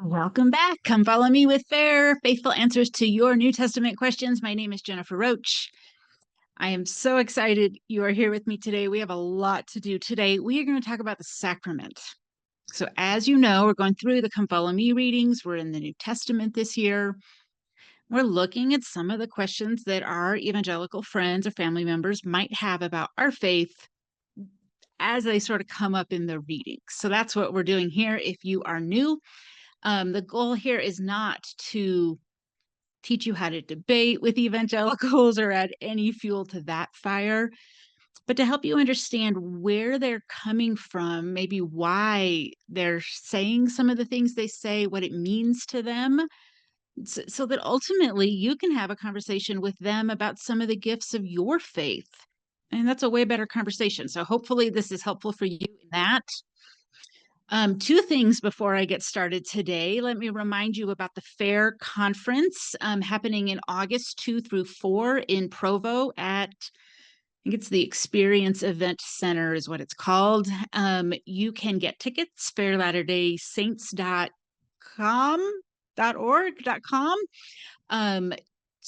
Welcome back. Come follow me with faithful answers to your New Testament questions. My name is Jennifer Roach. I am so excited you are here with me today. We have a lot to do today. We are going to talk about the sacrament. So as you know, we're going through the Come Follow Me readings. We're in the New Testament this year. We're looking at some of the questions that our evangelical friends or family members might have about our faith as they sort of come up in the readings. So that's what we're doing here. If you are new, the goal here is not to teach you how to debate with evangelicals or add any fuel to that fire, but to help you understand where they're coming from, maybe why they're saying some of the things they say, what it means to them, so that ultimately you can have a conversation with them about some of the gifts of your faith. And that's a way better conversation. So hopefully this is helpful for you in that. Two things before I get started today. Let me remind you about the FAIR conference happening in August 2 through 4 in Provo at, I think it's the Experience Event Center is what it's called. You can get tickets, fairlatterdaysaints.com.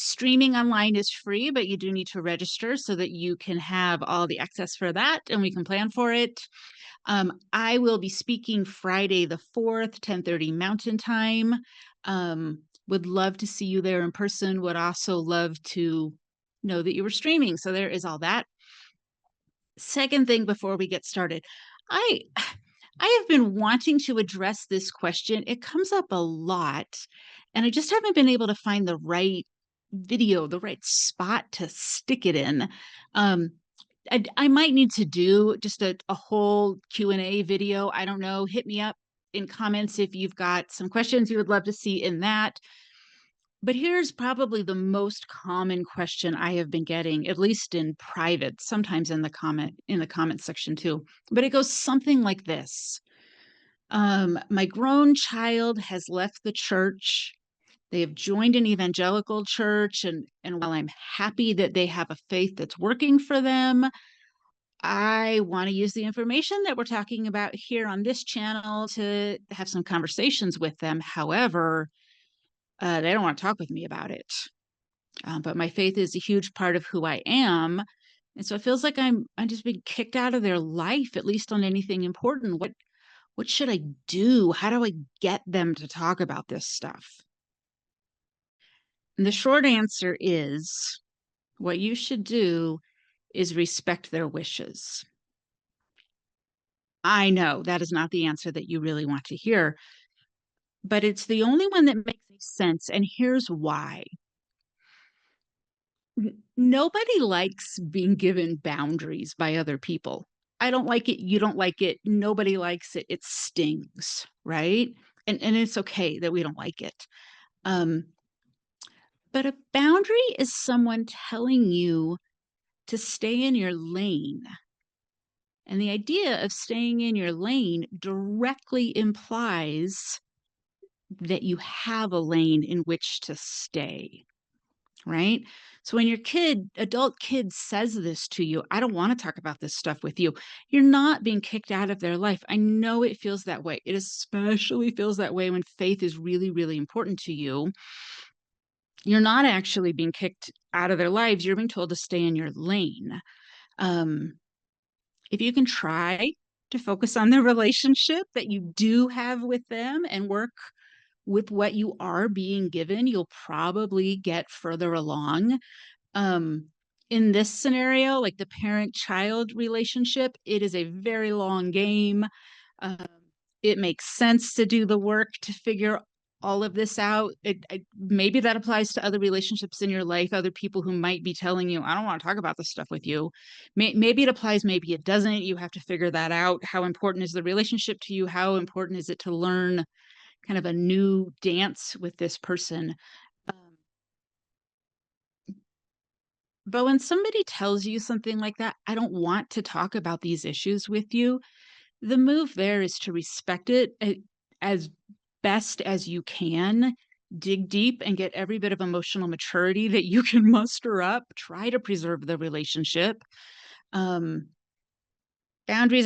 Streaming online is free, but you do need to register so that you can have all the access for that and we can plan for it. I will be speaking Friday the 4th, 10:30 Mountain Time. Would love to see you there in person. Would also love to know that you were streaming. So there is all that. Second thing before we get started, I I have been wanting to address this question. It comes up a lot, and I just haven't been able to find the right video, the right spot to stick it in. Um, I might need to do just a whole Q&A video. I don't know. Hit me up in comments if you've got some questions you would love to see in that. But here's probably the most common question I have been getting, at least in private, sometimes in the comment section too. But it goes something like this. My grown child has left the church. They have joined an evangelical church, and while I'm happy that they have a faith that's working for them, I want to use the information that we're talking about here on this channel to have some conversations with them. However, they don't want to talk with me about it. But my faith is a huge part of who I am. And so it feels like I'm just being kicked out of their life, at least on anything important. What should I do? How do I get them to talk about this stuff? And the short answer is what you should do is respect their wishes. I know that is not the answer that you really want to hear, but it's the only one that makes sense. And here's why. Nobody likes being given boundaries by other people. I don't like it. You don't like it. Nobody likes it. It stings, right? And it's okay that we don't like it. But a boundary is someone telling you to stay in your lane. And the idea of staying in your lane directly implies that you have a lane in which to stay, right? So when your adult kid says this to you, I don't want to talk about this stuff with you, you're not being kicked out of their life. I know it feels that way. It especially feels that way when faith is really, really important to you. You're not actually being kicked out of their lives. You're being told to stay in your lane. If you can try to focus on the relationship that you do have with them and work with what you are being given, you'll probably get further along. In this scenario, like the parent-child relationship, it is a very long game. Um, it makes sense to do the work to figure all of this out. Maybe that applies to other relationships in your life, other people who might be telling you, I don't want to talk about this stuff with you. Maybe it applies, maybe it doesn't. You have to figure that out. How important is the relationship to you? How important is it to learn kind of a new dance with this person? But when somebody tells you something like that, I don't want to talk about these issues with you, the move there is to respect it as best as you can. Dig deep and get every bit of emotional maturity that you can muster up. Try to preserve the relationship. Boundaries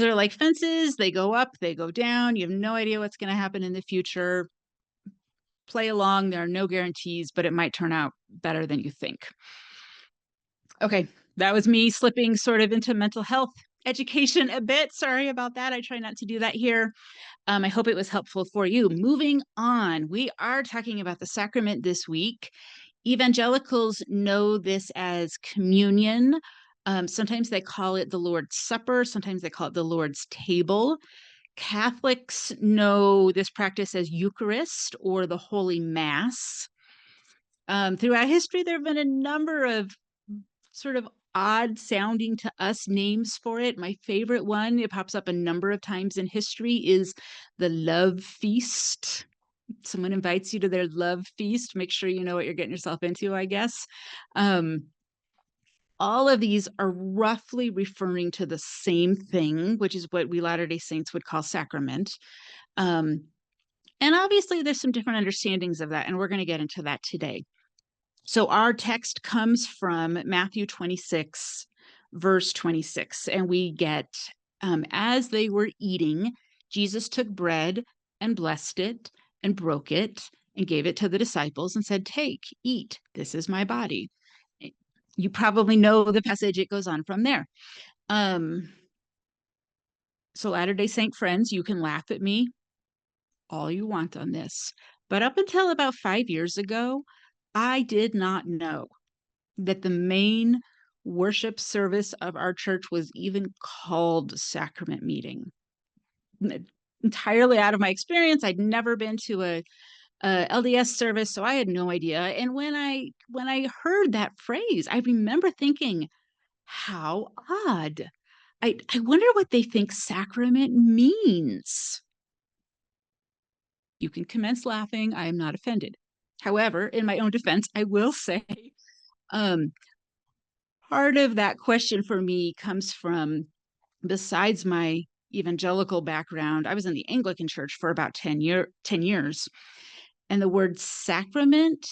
are like fences. They go up, they go down. You have no idea what's going to happen in the future. play along. There are no guarantees, but it might turn out better than you think. Okay, that was me slipping sort of into mental health education a bit. Sorry about that. I try not to do that here. I hope it was helpful for you. Moving on, we are talking about the sacrament this week. Evangelicals know this as communion. Sometimes they call it the Lord's Supper. Sometimes they call it the Lord's Table. Catholics know this practice as Eucharist or the Holy Mass. Throughout history, there have been a number of sort of odd sounding to us names for it. My favorite one, it pops up a number of times in history, is the love feast. Someone invites you to their love feast. Make sure you know what you're getting yourself into, I guess. All of these are roughly referring to the same thing, which is what we Latter-day Saints would call sacrament. And obviously, there's some different understandings of that, and we're going to get into that today. So our text comes from Matthew 26, verse 26, and we get, as they were eating, Jesus took bread and blessed it and broke it and gave it to the disciples and said, "Take, eat, this is my body." You probably know the passage. It goes on from there. So Latter-day Saint friends, you can laugh at me all you want on this. But up until about 5 years ago, I did not know that the main worship service of our church was even called sacrament meeting. Entirely out of my experience, I'd never been to a LDS service, so I had no idea. And when I heard that phrase, I remember thinking, how odd. I wonder what they think sacrament means. You can commence laughing. I am not offended. However, in my own defense, I will say, part of that question for me comes from, besides my evangelical background, I was in the Anglican church for about 10 years. And the word sacrament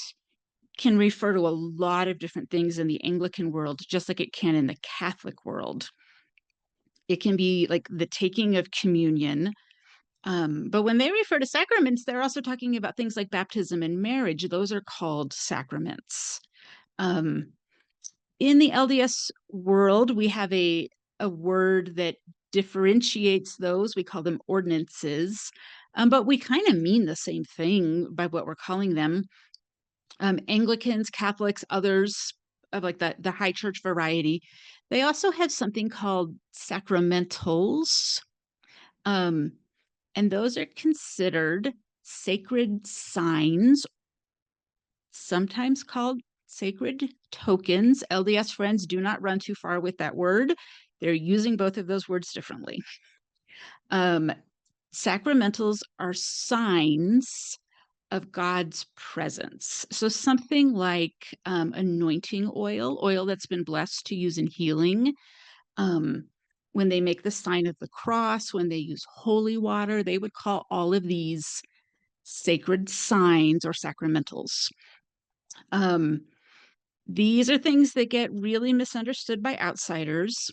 can refer to a lot of different things in the Anglican world, just like it can in the Catholic world. It can be like the taking of communion. But when they refer to sacraments, they're also talking about things like baptism and marriage. Those are called sacraments. In the LDS world, we have a word that differentiates those. We call them ordinances, but we kind of mean the same thing by what we're calling them. Anglicans, Catholics, others of like the high church variety, they also have something called sacramentals. And those are considered sacred signs, sometimes called sacred tokens. LDS friends, do not run too far with that word. They're using both of those words differently. Sacramentals are signs of God's presence. So something like anointing oil that's been blessed to use in healing. When they make the sign of the cross, when they use holy water, they would call all of these sacred signs or sacramentals. These are things that get really misunderstood by outsiders,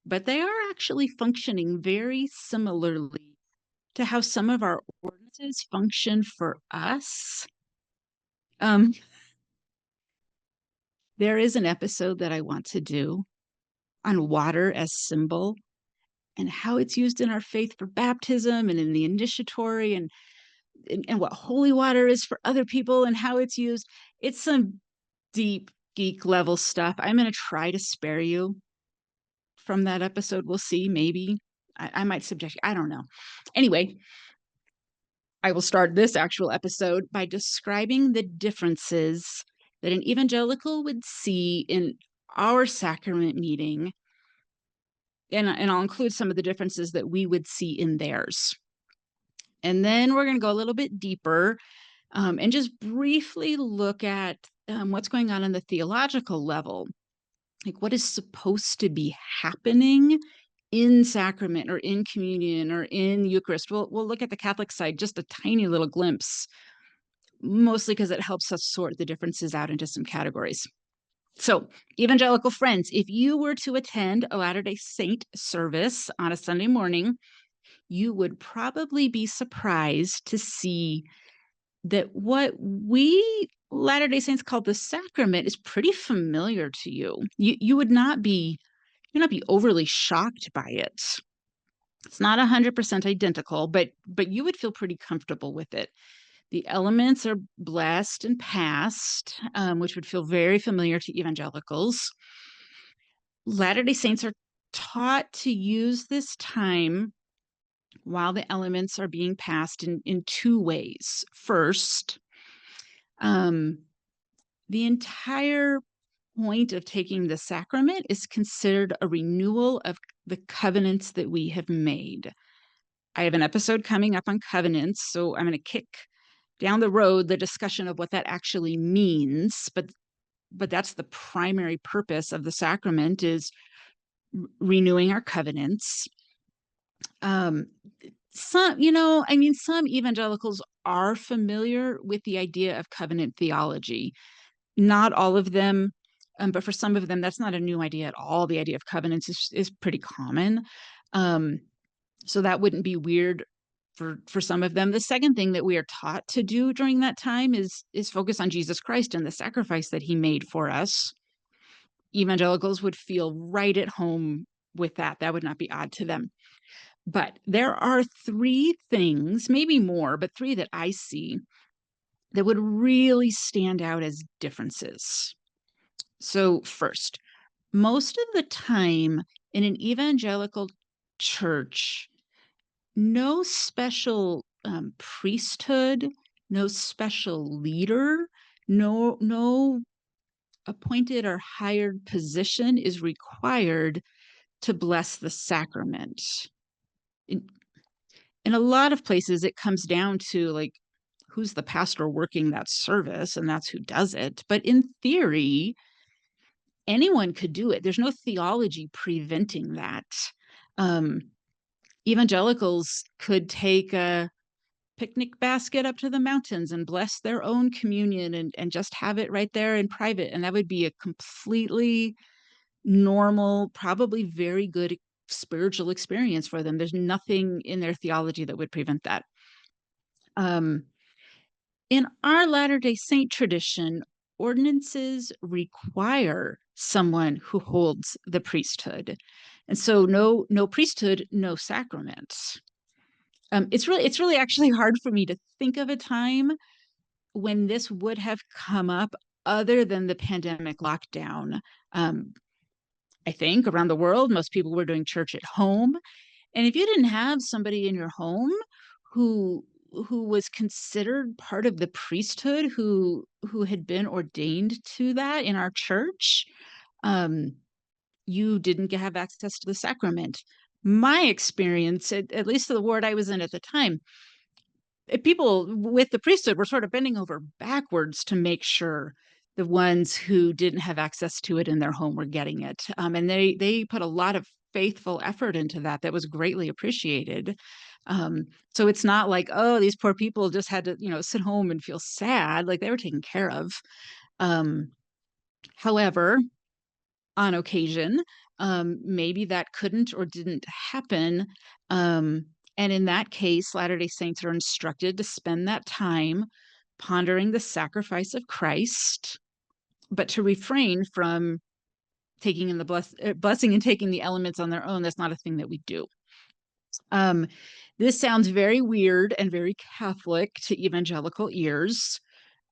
but they are actually functioning very similarly to how some of our ordinances function for us. There is an episode that I want to do on water as symbol and how it's used in our faith for baptism and in the initiatory, and what holy water is for other people and how it's used. It's some deep geek level stuff. I'm going to try to spare you from that episode. We'll see. Maybe I might subject you. I don't know. Anyway, I will start this actual episode by describing the differences that an evangelical would see in our sacrament meeting. And I'll include some of the differences that we would see in theirs. And then we're going to go a little bit deeper and just briefly look at what's going on the theological level. Like what is supposed to be happening in sacrament or in communion or in Eucharist. We'll look at the Catholic side, just a tiny little glimpse, mostly because it helps us sort the differences out into some categories. So, evangelical friends, if you were to attend a Latter-day Saint service on a Sunday morning, you would probably be surprised to see that what we Latter-day Saints call the sacrament is pretty familiar to you. You would not be overly shocked by it. It's not 100% identical, but you would feel pretty comfortable with it. The elements are blessed and passed, which would feel very familiar to evangelicals. Latter-day Saints are taught to use this time while the elements are being passed in two ways. First, um, the entire point of taking the sacrament is considered a renewal of the covenants that we have made. I have an episode coming up on covenants, so I'm going to kick down the road the discussion of what that actually means, but that's the primary purpose of the sacrament, is renewing our covenants. Um, some evangelicals are familiar with the idea of covenant theology. Not all of them, but for some of them, that's not a new idea at all. The idea of covenants is pretty common. Um, so that wouldn't be weird for some of them. The second thing that we are taught to do during that time is focus on Jesus Christ and the sacrifice that he made for us. Evangelicals would feel right at home with that. That would not be odd to them. But there are three things, maybe more, but three that I see that would really stand out as differences. So, first, most of the time in an evangelical church, no special priesthood, no special leader, no appointed or hired position is required to bless the sacrament. In a lot of places, it comes down to like who's the pastor working that service, and that's who does it. But in theory, anyone could do it. There's no theology preventing that. Um, Evangelicals could take a picnic basket up to the mountains and bless their own communion and just have it right there in private. And that would be a completely normal, probably very good spiritual experience for them. There's nothing in their theology that would prevent that. Um, in our Latter-day Saint tradition, ordinances require someone who holds the priesthood. And so no priesthood, no sacrament. It's really actually hard for me to think of a time when this would have come up other than the pandemic lockdown. Um, I think around the world, most people were doing church at home. And if you didn't have somebody in your home who was considered part of the priesthood, who had been ordained to that in our church, um, you didn't have access to the sacrament. My experience, at least the ward I was in at the time, people with the priesthood were sort of bending over backwards to make sure the ones who didn't have access to it in their home were getting it. And they put a lot of faithful effort into that. That was greatly appreciated. So it's not like, oh, these poor people just had to, sit home and feel sad. Like they were taken care of. Um, However, on occasion, maybe that couldn't or didn't happen. And in that case, Latter-day Saints are instructed to spend that time pondering the sacrifice of Christ, but to refrain from taking in the blessing and taking the elements on their own. That's not a thing that we do. Um, this sounds very weird and very Catholic to evangelical ears.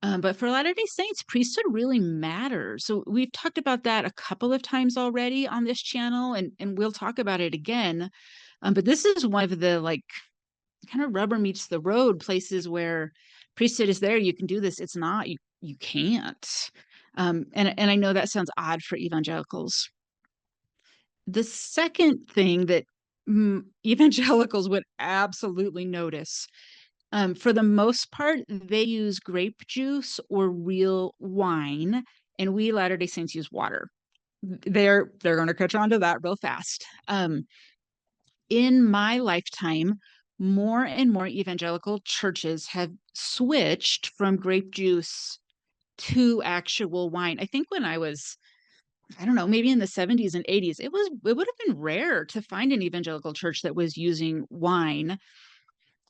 But for Latter-day Saints, priesthood really matters. So we've talked about that a couple of times already on this channel, and we'll talk about it again. But this is one of the like kind of rubber meets the road places where priesthood is there. You can do this. It's not. You can't. And I know that sounds odd for evangelicals. The second thing that evangelicals would absolutely notice, for the most part, they use grape juice or real wine, and we Latter-day Saints use water. They're going to catch on to that real fast. In my lifetime, more and more evangelical churches have switched from grape juice to actual wine. I think when I was, I don't know, maybe in the 70s and 80s, it would have been rare to find an evangelical church that was using wine.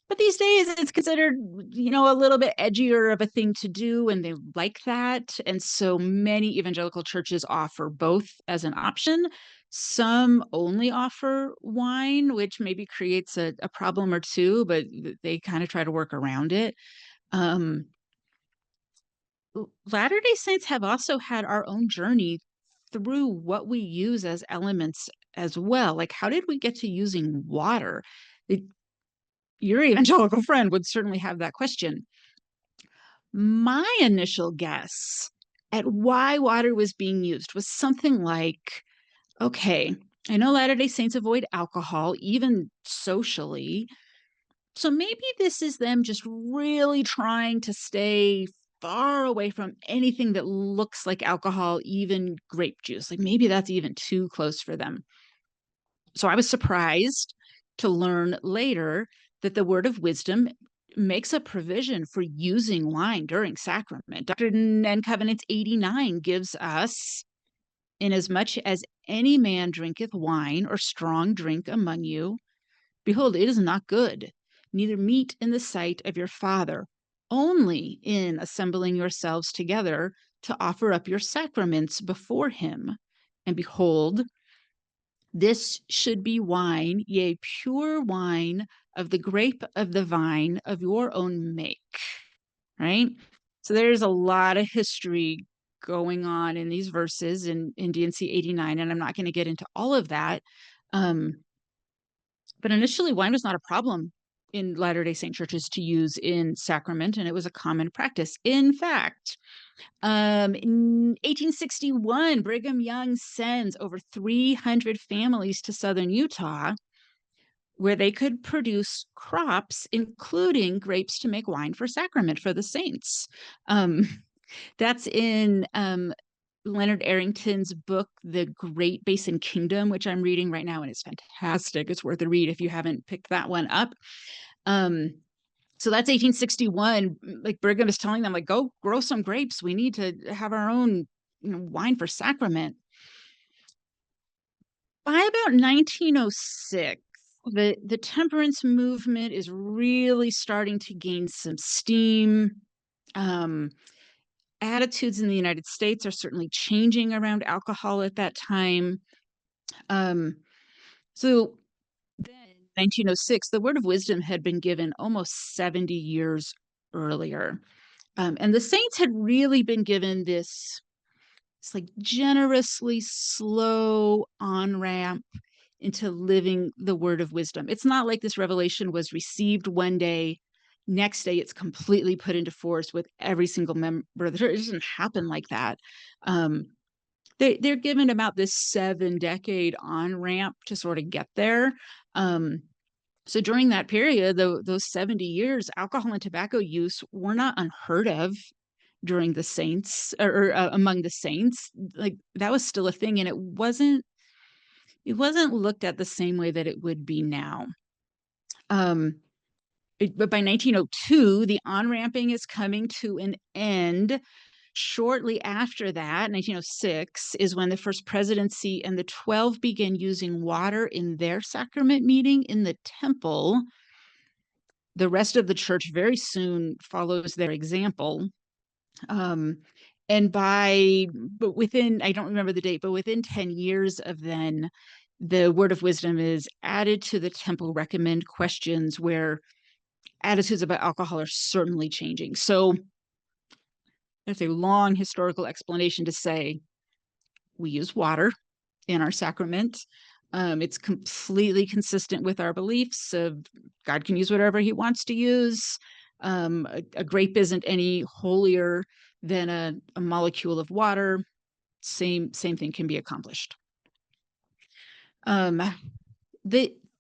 But these days it's considered, a little bit edgier of a thing to do, and they like that. And so many evangelical churches offer both as an option. Some only offer wine, which maybe creates a problem or two, but they kind of try to work around it. Um, Latter-day Saints have also had our own journey through what we use as elements as well. Like, how did we get to using water? It, your evangelical friend would certainly have that question. My initial guess at why water was being used was something like, okay, I know Latter-day Saints avoid alcohol, even socially. So maybe this is them just really trying to stay far away from anything that looks like alcohol, even grape juice. Like maybe that's even too close for them. So I was surprised to learn later that the word of wisdom makes a provision for using wine during sacrament. Doctrine and Covenants 89 gives us, inasmuch as any man drinketh wine or strong drink among you, behold, it is not good, neither meet in the sight of your Father, only in assembling yourselves together to offer up your sacraments before him. And behold, this should be wine, yea, pure wine of the grape of the vine of your own make, right? So there's a lot of history going on in these verses in D&C 89, and I'm not going to get into all of that. But initially, wine was not a problem in Latter-day Saint churches to use in sacrament, and it was a common practice. In fact, in 1861, Brigham Young sends over 300 families to southern Utah where they could produce crops, including grapes to make wine for sacrament for the saints. Um, that's in Leonard Arrington's book, The Great Basin Kingdom, which I'm reading right now, and it's fantastic. It's worth a read if you haven't picked that one up. So that's 1861. Like Brigham is telling them, like, go grow some grapes. We need to have our own, wine for sacrament. By about 1906, the temperance movement is really starting to gain some steam. Attitudes in the United States are certainly changing around alcohol at that time. So then, 1906, the word of wisdom had been given almost 70 years earlier. And the saints had really been given this, it's like generously slow on ramp into living the word of wisdom. It's not like this revelation was received one day, next day it's completely put into force with every single member of the church. It doesn't happen like that. They're given about this 7-decade on ramp to sort of get there. So during that period, those 70 years, alcohol and tobacco use were not unheard of during the saints or among the saints. Like that was still a thing, and it wasn't looked at the same way that it would be now. But by 1902, the on-ramping is coming to an end. Shortly after that, 1906, is when the First Presidency and the 12 begin using water in their sacrament meeting in the temple. The rest of the church very soon follows their example. And but within, I don't remember the date, but within 10 years of then, the word of wisdom is added to the temple recommend questions where attitudes about alcohol are certainly changing. So there's a long historical explanation to say we use water in our sacrament. It's completely consistent with our beliefs of God can use whatever he wants to use. A grape isn't any holier than a molecule of water. Same thing can be accomplished.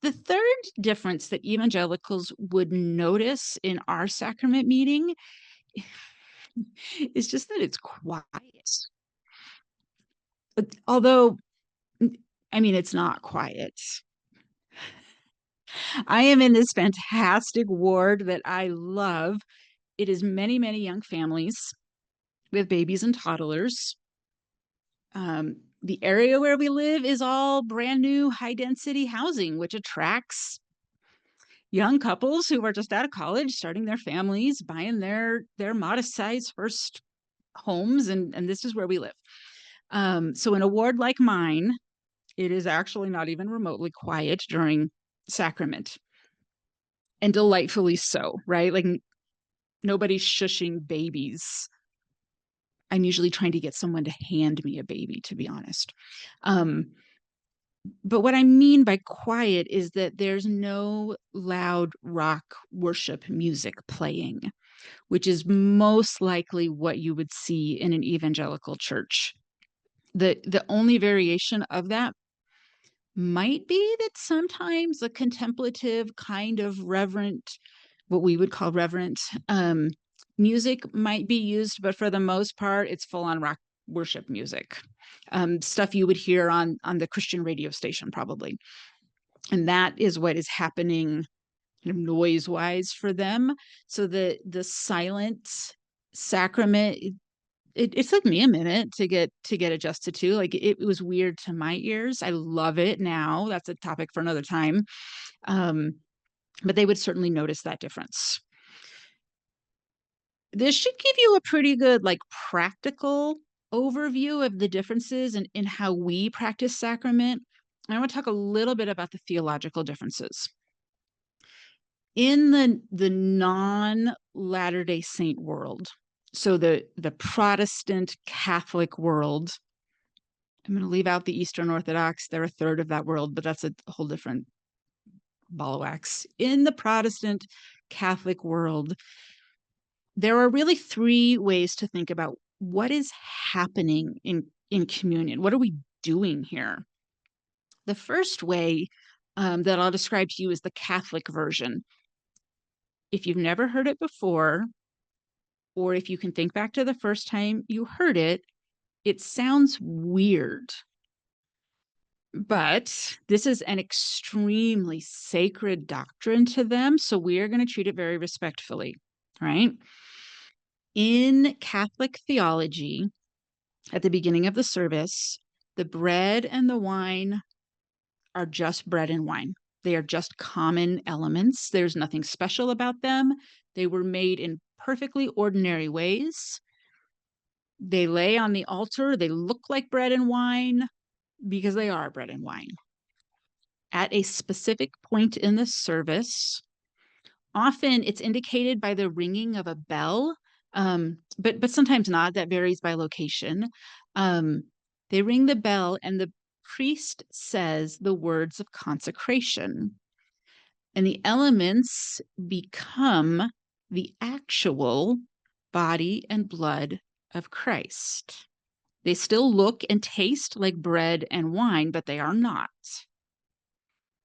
The third difference that evangelicals would notice in our sacrament meeting is just that it's quiet. Although, I mean, it's not quiet. I am in this fantastic ward that I love. It is many, many young families with babies and toddlers. The area where we live is all brand new high density housing, which attracts young couples who are just out of college, starting their families, buying their modest size first homes, and this is where we live. So in a ward like mine, it is actually not even remotely quiet during sacrament, and delightfully so, right? Like nobody's shushing babies. I'm usually trying to get someone to hand me a baby, to be honest. Um, but what I mean by quiet is that there's no loud rock worship music playing, which is most likely what you would see in an evangelical church. The only variation of that might be that sometimes a contemplative kind of reverent, what we would call reverent, music might be used, but for the most part, it's full on rock worship music, stuff you would hear on the Christian radio station probably. And that is what is happening noise wise for them. So the silent sacrament, it took me a minute to get adjusted to. Like it was weird to my ears. I love it now. That's a topic for another time. Um, but they would certainly notice that difference. This should give you a pretty good like practical overview of the differences in how we practice sacrament. I want to talk a little bit about the theological differences. In the non Latter-day Saint world, so the Protestant Catholic world, I'm going to leave out the Eastern Orthodox. They're a third of that world, but that's a whole different ball of wax. In the Protestant Catholic world, there are really three ways to think about what is happening in communion. What are we doing here? The first way that I'll describe to you is the Catholic version. If you've never heard it before, or if you can think back to the first time you heard it, it sounds weird. But this is an extremely sacred doctrine to them, so we are going to treat it very respectfully, right? In Catholic theology, at the beginning of the service, the bread and the wine are just bread and wine. They are just common elements. There's nothing special about them. They were made in perfectly ordinary ways. They lay on the altar. They look like bread and wine because they are bread and wine. At a specific point in the service, often it's indicated by the ringing of a bell, but sometimes not. That varies by location. They ring the bell, and the priest says the words of consecration, and the elements become the actual body and blood of Christ. They still look and taste like bread and wine, but they are not.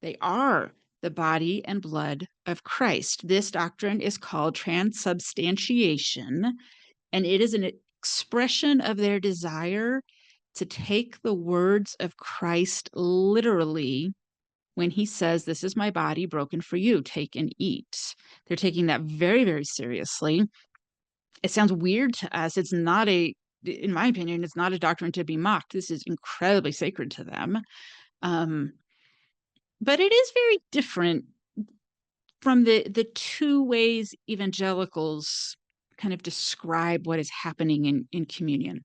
They are the body and blood of Christ. This doctrine is called transubstantiation, and it is an expression of their desire to take the words of Christ literally when he says, "This is my body broken for you, take and eat." They're taking that very, very seriously. It sounds weird to us. It's not in my opinion, it's not a doctrine to be mocked. This is incredibly sacred to them. But it is very different from the two ways evangelicals kind of describe what is happening in communion.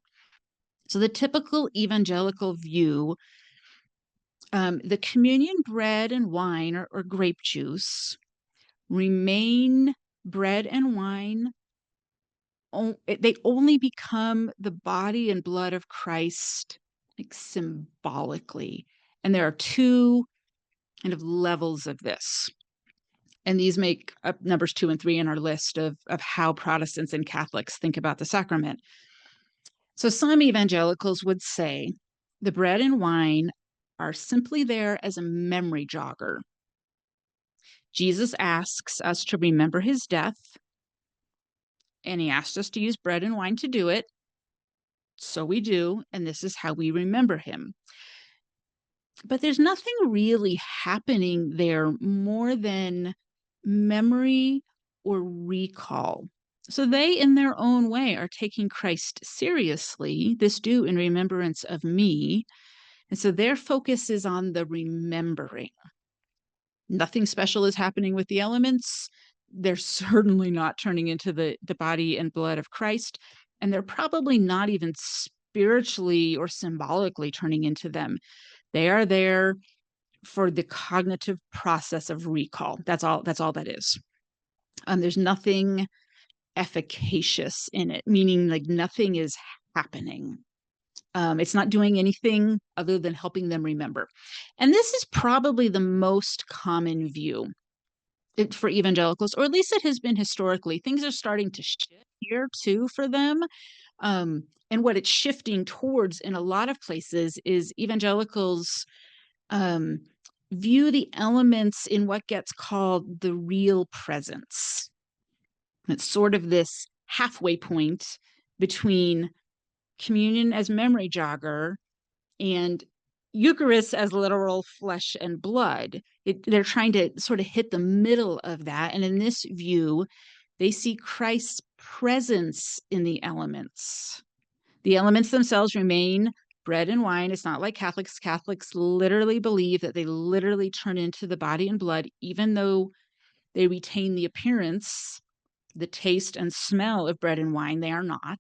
So the typical evangelical view, the communion bread and wine or grape juice remain bread and wine. They only become the body and blood of Christ, like symbolically. And there are two kind of levels of this. And these make up numbers 2 and 3 in our list of how Protestants and Catholics think about the sacrament. So some evangelicals would say the bread and wine are simply there as a memory jogger. Jesus asks us to remember his death, and he asked us to use bread and wine to do it. So we do, and this is how we remember him. But there's nothing really happening there more than memory or recall. So they, in their own way, are taking Christ seriously. This do in remembrance of me. And so their focus is on the remembering. Nothing special is happening with the elements. They're certainly not turning into the body and blood of Christ, and they're probably not even spiritually or symbolically turning into them. They are there for the cognitive process of recall. That's all that is. There's nothing efficacious in it, meaning like nothing is happening. It's not doing anything other than helping them remember. And this is probably the most common view for evangelicals, or at least it has been historically. Things are starting to shift here too for them. And what it's shifting towards in a lot of places is evangelicals view the elements in what gets called the real presence. It's sort of this halfway point between communion as memory jogger and Eucharist as literal flesh and blood. They're trying to sort of hit the middle of that. And in this view, they see Christ's presence in the elements. The elements themselves remain bread and wine. It's not like Catholics. Catholics literally believe that they literally turn into the body and blood, even though they retain the appearance, the taste and smell of bread and wine. They are not.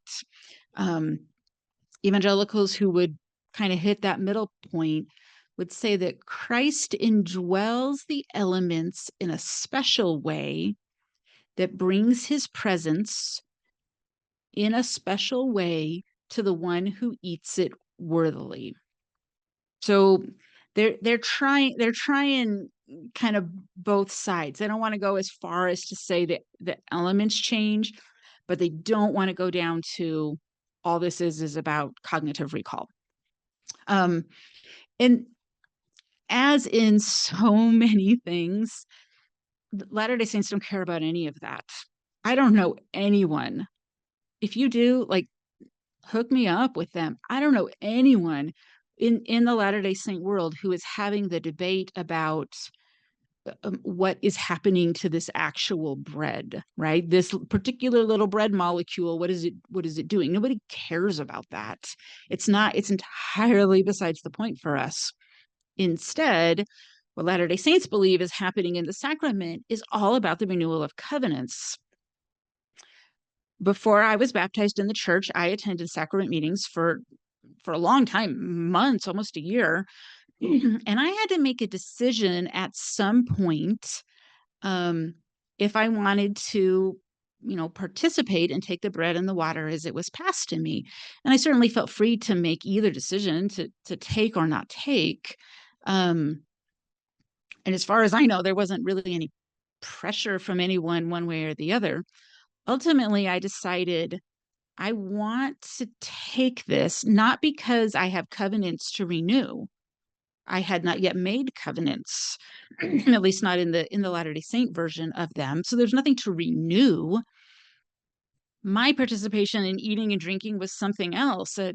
Evangelicals who would kind of hit that middle point would say that Christ indwells the elements in a special way that brings his presence in a special way to the one who eats it worthily. So they're trying kind of both sides. They don't want to go as far as to say that the elements change, but they don't want to go down to all this is about cognitive recall. And as in so many things, Latter-day Saints don't care about any of that. I don't know anyone. If you do, like, hook me up with them. I don't know anyone in the Latter-day Saint world who is having the debate about what is happening to this actual bread, right? This particular little bread molecule, what is it doing? Nobody cares about that. It's entirely besides the point for us. Instead, what Latter-day Saints believe is happening in the sacrament is all about the renewal of covenants. Before I was baptized in the church, I attended sacrament meetings for a long time, months, almost a year. And I had to make a decision at some point if I wanted to, participate and take the bread and the water as it was passed to me. And I certainly felt free to make either decision to take or not take. And as far as I know, there wasn't really any pressure from anyone one way or the other. Ultimately, I decided I want to take this, not because I have covenants to renew. I had not yet made covenants, at least not in the Latter-day Saint version of them. So there's nothing to renew. My participation in eating and drinking was something else, a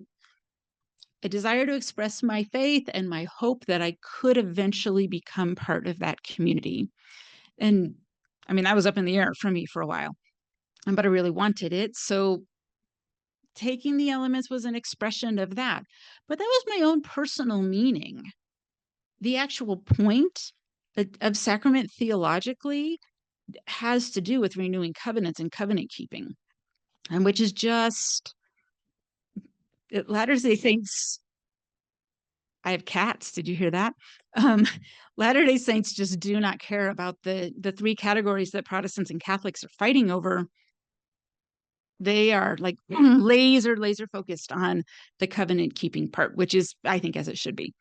desire to express my faith and my hope that I could eventually become part of that community. And I mean, that was up in the air for me for a while, but I really wanted it. So taking the elements was an expression of that. But that was my own personal meaning. The actual point of sacrament theologically has to do with renewing covenants and covenant keeping, and which is just Latter-day Saints. I have cats. Did you hear that? Latter-day Saints just do not care about the three categories that Protestants and Catholics are fighting over. They are like laser focused on the covenant keeping part, which is, I think, as it should be.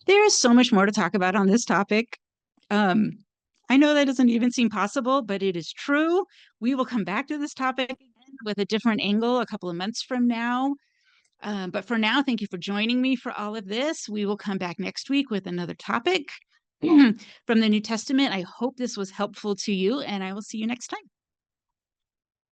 There is so much more to talk about on this topic. I know that doesn't even seem possible, but it is true. We will come back to this topic again with a different angle a couple of months from now. But for now, thank you for joining me for all of this. We will come back next week with another topic from the New Testament. I hope this was helpful to you, and I will see you next time.